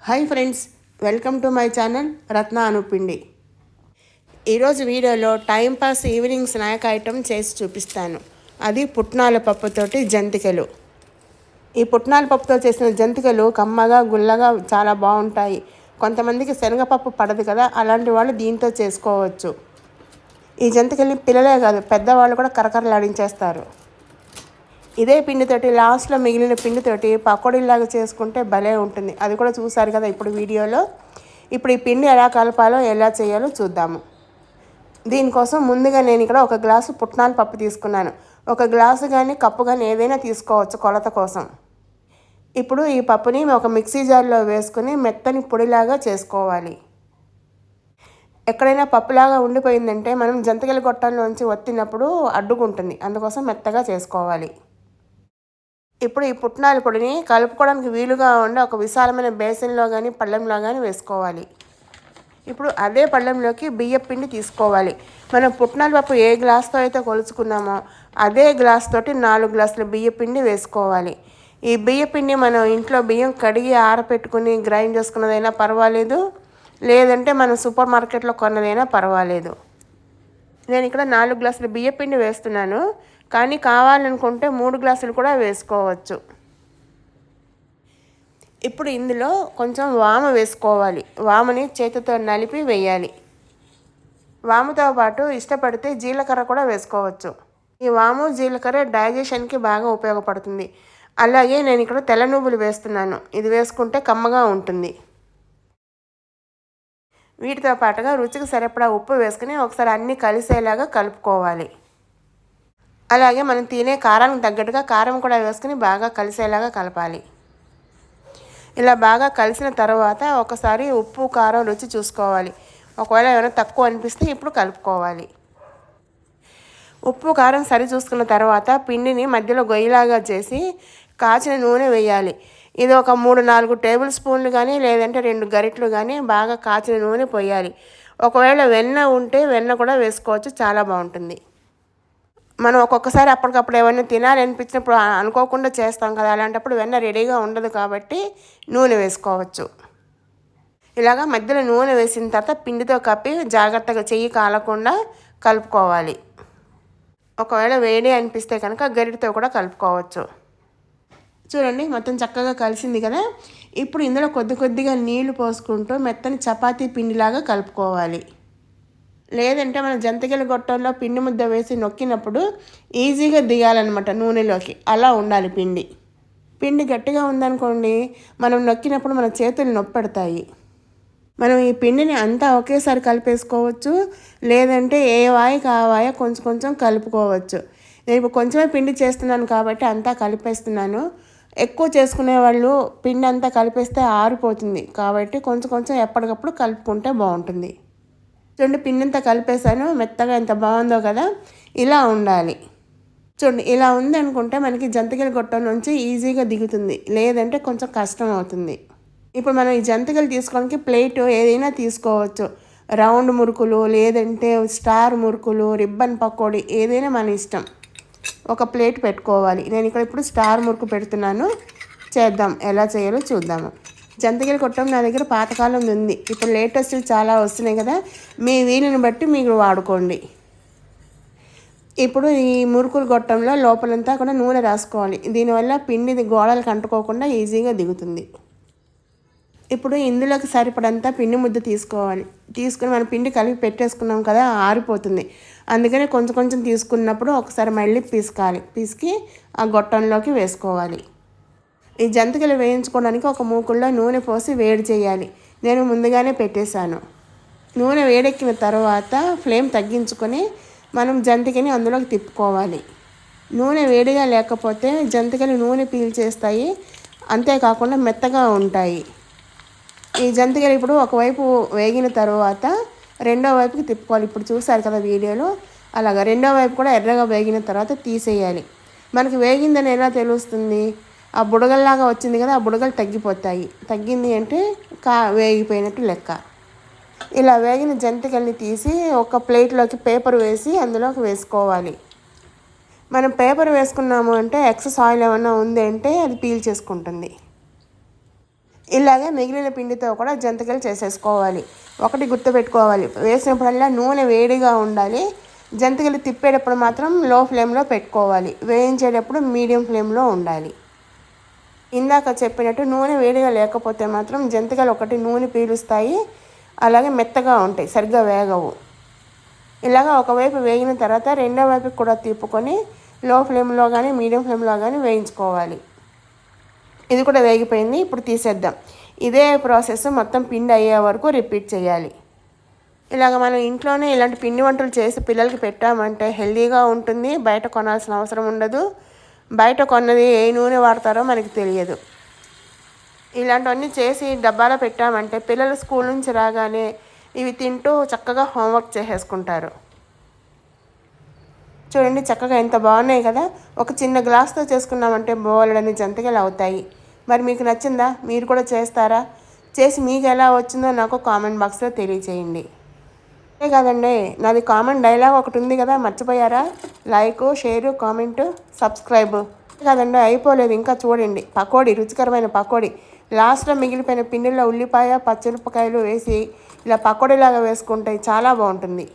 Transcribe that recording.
Hi friends, welcome to my channel Ratna Anupindi. ఈరోజు వీడియోలో timepass evening snack item చేసి చూపిస్తాను. అది పుట్నాల పప్పుతోటి జంతికలు. ఈ పుట్నాల పప్పుతో చేసిన జంతికలు కమ్మగా గుల్లగా చాలా బాగుంటాయి. కొంతమందికి శనగపప్పు పడదు కదా, అలాంటి వాళ్ళు దీంతో చేసుకోవచ్చు. ఈ జంతికల్ని పిల్లలే కాదు పెద్దవాళ్ళు కూడా కరకరలాడించేస్తారు. ఇదే పిండితోటి లాస్ట్లో మిగిలిన పిండితోటి పకోడీలాగా చేసుకుంటే భలే ఉంటుంది. అది కూడా చూసారు కదా ఇప్పుడు వీడియోలో. ఇప్పుడు ఈ పిండి ఎలా కలపాలో ఎలా చేయాలో చూద్దాము. దీనికోసం ముందుగా నేను ఇక్కడ ఒక గ్లాసు పుట్నాల పప్పు తీసుకున్నాను. ఒక గ్లాసు కానీ కప్పు కానీ ఏదైనా తీసుకోవచ్చు కొలత కోసం. ఇప్పుడు ఈ పప్పుని ఒక మిక్సీ జార్లో వేసుకుని మెత్తని పొడిలాగా చేసుకోవాలి. ఎక్కడైనా పప్పులాగా ఉండిపోయిందంటే మనం జంతికల గొట్టంలోంచి ఒత్తినప్పుడు అడ్డుకుంటుంది, అందుకోసం మెత్తగా చేసుకోవాలి. ఇప్పుడు ఈ పుట్నాల పొడిని కలుపుకోవడానికి వీలుగా ఉండే ఒక విశాలమైన బేసిన్లో కానీ పళ్ళెంలో కానీ వేసుకోవాలి. ఇప్పుడు అదే పళ్ళెంలోకి బియ్యం పిండి తీసుకోవాలి. మనం పుట్నాల పప్పు ఏ గ్లాస్తో అయితే కొలుచుకున్నామో అదే గ్లాస్ తోటి 4 గ్లాసుల బియ్యం పిండి వేసుకోవాలి. ఈ బియ్యం పిండి మనం ఇంట్లో బియ్యం కడిగి ఆరపెట్టుకుని గ్రైండ్ చేసుకున్నదైనా పర్వాలేదు, లేదంటే మనం సూపర్ మార్కెట్లో కొన్నదైనా పర్వాలేదు. నేను ఇక్కడ 4 గ్లాసుల బియ్యం పిండి వేస్తున్నాను, కానీ కావాలనుకుంటే 3 గ్లాసులు కూడా వేసుకోవచ్చు. ఇప్పుడు ఇందులో కొంచెం వామ వేసుకోవాలి. వామని చేతితో నలిపి వేయాలి. వాముతో పాటు ఇష్టపడితే జీలకర్ర కూడా వేసుకోవచ్చు. ఈ వాము జీలకర్ర డైజెషన్కి బాగా ఉపయోగపడుతుంది. అలాగే నేను ఇక్కడ తెల్ల నువ్వులు వేస్తున్నాను. ఇది వేసుకుంటే కమ్మగా ఉంటుంది. వీటితో పాటుగా రుచికి సరిపడా ఉప్పు వేసుకుని ఒకసారి అన్నీ కలిసేలాగా కలుపుకోవాలి. అలాగే మనం తినే కారానికి తగ్గట్టుగా కారం కూడా వేసుకుని బాగా కలిసేలాగా కలపాలి. ఇలా బాగా కలిసిన తర్వాత ఒకసారి ఉప్పు కారం రుచి చూసుకోవాలి. ఒకవేళ ఏమైనా తక్కువ అనిపిస్తే ఇప్పుడు కలుపుకోవాలి. ఉప్పు కారం సరి చూసుకున్న తర్వాత పిండిని మధ్యలో గొయ్యిలాగా చేసి కాచిన నూనె వేయాలి. ఇది ఒక 3-4 టేబుల్ స్పూన్లు కానీ లేదంటే 2 గరిటెలు కానీ బాగా కాచిన నూనె పోయాలి. ఒకవేళ వెన్న ఉంటే వెన్న కూడా వేసుకోవచ్చు, చాలా బాగుంటుంది. మనం ఒక్కొక్కసారి అప్పటికప్పుడు ఏమైనా తినాలి అనిపించినప్పుడు అనుకోకుండా చేస్తాం కదా, అలాంటప్పుడు వెన్న రెడీగా ఉండదు కాబట్టి నూనె వేసుకోవచ్చు. ఇలాగా మధ్యలో నూనె వేసిన తర్వాత పిండితో కప్పి జాగ్రత్తగా చెయ్యి కాలకుండా కలుపుకోవాలి. ఒకవేళ వేడి అనిపిస్తే కనుక గరిటెతో కూడా కలుపుకోవచ్చు. చూడండి, మొత్తం చక్కగా కలిసింది కదా. ఇప్పుడు ఇందులో కొద్దిగా నీళ్లు పోసుకుంటూ మెత్తని చపాతీ పిండిలాగా కలుపుకోవాలి. లేదంటే మన జంతికల గొట్టంలో పిండి ముద్ద వేసి నొక్కినప్పుడు ఈజీగా దిగాలన్నమాట నూనెలోకి, అలా ఉండాలి పిండి. పిండి గట్టిగా ఉందనుకోండి, మనం నొక్కినప్పుడు మన చేతులు నొప్పి పెడతాయి. మనం ఈ పిండిని అంతా ఒకేసారి కలిపేసుకోవచ్చు, లేదంటే ఏ వాయికి ఆ వాయ కొంచెం కొంచెం కలుపుకోవచ్చు. నేను ఇప్పుడు కొంచెమే పిండి చేస్తున్నాను కాబట్టి అంతా కలిపేస్తున్నాను. ఎక్కువ చేసుకునే వాళ్ళు పిండి అంతా కలిపేస్తే ఆరిపోతుంది, కాబట్టి కొంచెం కొంచెం ఎప్పటికప్పుడు కలుపుకుంటే బాగుంటుంది. చూడండి, పిండి అంతా కలిపేసాను, మెత్తగా ఎంత బాగుందో కదా. ఇలా ఉండాలి. చూడండి, ఇలా ఉంది అనుకుంటే మనకి జంతికల గొట్టం నుంచి ఈజీగా దిగుతుంది, లేదంటే కొంచెం కష్టం అవుతుంది. ఇప్పుడు మనం ఈ జంతికలు తీసుకోవడానికి ప్లేట్ ఏదైనా తీసుకోవచ్చు. రౌండ్ మురుకులు, లేదంటే స్టార్ మురుకులు, రిబ్బన్ పకోడీ, ఏదైనా మన ఇష్టం. ఒక ప్లేట్ పెట్టుకోవాలి. నేను ఇక్కడ ఇప్పుడు స్టార్ మురుకు పెడుతున్నాను. చేద్దాం, ఎలా చేయాలో చూద్దాము. జంతికల గొట్టం నా దగ్గర పాతకాలం ఉంది. ఇప్పుడు లేటెస్ట్ చాలా వస్తున్నాయి కదా, మీ వీలుని బట్టి మీరు వాడుకోండి. ఇప్పుడు ఈ మురుకుల గొట్టంలో లోపలంతా కూడా నూనె రాసుకోవాలి. దీనివల్ల పిండిది గోడలకు అంటుకోకుండా ఈజీగా దిగుతుంది. ఇప్పుడు ఇందులోకి సరిపడంతా పిండి ముద్ద తీసుకోవాలి. తీసుకుని మనం పిండి కలిపి పెట్టేసుకున్నాం కదా, ఆరిపోతుంది. అందుకని కొంచెం కొంచెం తీసుకున్నప్పుడు ఒకసారి మళ్ళీ పిసికి ఆ గొట్టంలోకి వేసుకోవాలి. ఈ జంతికలు వేయించుకోవడానికి ఒక మూకుల్లో నూనె పోసి వేడి చేయాలి. నేను ముందుగానే పెట్టేశాను. నూనె వేడెక్కిన తర్వాత ఫ్లేమ్ తగ్గించుకొని మనం జంతికని అందులోకి తిప్పుకోవాలి. నూనె వేడిగా లేకపోతే జంతికలు నూనె పీల్చేస్తాయి, అంతేకాకుండా మెత్తగా ఉంటాయి. ఈ జంతికలు ఇప్పుడు ఒకవైపు వేగిన తర్వాత రెండో వైపుకి తిప్పుకోవాలి. ఇప్పుడు చూసారు కదా వీడియోలో, అలాగా రెండో వైపు కూడా ఎర్రగా వేగిన తర్వాత తీసేయాలి. మనకి వేగిందని ఎలా తెలుస్తుంది? ఆ బుడగల్లాగా వచ్చింది కదా, ఆ బుడగలు తగ్గిపోతాయి. తగ్గింది అంటే వేగిపోయినట్టు లెక్క. ఇలా వేగిన జంతికల్ని తీసి ఒక ప్లేట్లోకి పేపర్ వేసి అందులోకి వేసుకోవాలి. మనం పేపర్ వేసుకున్నాము అంటే ఎక్సెస్ ఆయిల్ ఏమన్నా ఉంది అంటే అది పీల్ చేసుకుంటుంది. ఇలాగే మిగిలిన పిండితో కూడా జంతికలు చేసేసుకోవాలి. ఒకటి గుర్తుపెట్టుకోవాలి, వేసినప్పుడల్లా నూనె వేడిగా ఉండాలి. జంతికలు తిప్పేటప్పుడు మాత్రం లో ఫ్లేమ్లో పెట్టుకోవాలి. వేయించేటప్పుడు మీడియం ఫ్లేమ్లో ఉండాలి. ఇందాక చెప్పినట్టు నూనె వేడిగా లేకపోతే మాత్రం జంతికలు ఒకటి నూనె పీలుస్తాయి, అలాగే మెత్తగా ఉంటాయి, సరిగ్గా వేగవు. ఇలాగ ఒకవైపు వేగిన తర్వాత రెండో వైపుకి కూడా తిప్పుకొని లో ఫ్లేమ్లో కానీ మీడియం ఫ్లేమ్లో కానీ వేయించుకోవాలి. ఇది కూడా వేగిపోయింది. ఇప్పుడు తీసేద్దాం. ఇదే ప్రాసెస్ మొత్తం పిండి అయ్యే వరకు రిపీట్ చేయాలి. ఇలాగ మనం ఇంట్లోనే ఇలాంటి పిండి వంటలు చేసి పిల్లలకి పెట్టామంటే హెల్తీగా ఉంటుంది. బయట కొనాల్సిన అవసరం ఉండదు. బయట కొన్నది ఏ నూనె వాడతారో మనకి తెలియదు. ఇలాంటివన్నీ చేసి డబ్బాలో పెట్టామంటే పిల్లలు స్కూల్ నుంచి రాగానే ఇవి తింటూ చక్కగా హోంవర్క్ చేసేసుకుంటారు. చూడండి చక్కగా ఎంత బాగున్నాయి కదా. ఒక చిన్న గ్లాస్తో చేసుకున్నామంటే బోలెడన్ని జంతికలు అవుతాయి. మరి మీకు నచ్చిందా? మీరు కూడా చేస్తారా? చేసి మీకు ఎలా వచ్చిందో నాకు కామెంట్ బాక్స్లో తెలియచేయండి. అంతే కాదండి, నాది కామన్ డైలాగ్ ఒకటి ఉంది కదా, మర్చిపోయారా? లైక్, షేరు, కామెంటు, సబ్స్క్రైబ్. కాదండి, అయిపోలేదు ఇంకా. చూడండి పకోడీ, రుచికరమైన పకోడీ. లాస్ట్లో మిగిలిపోయిన పిండిలో ఉల్లిపాయ, పచ్చిమిరపకాయలు వేసి ఇలా పకోడీలాగా వేసుకుంటే చాలా బాగుంటుంది.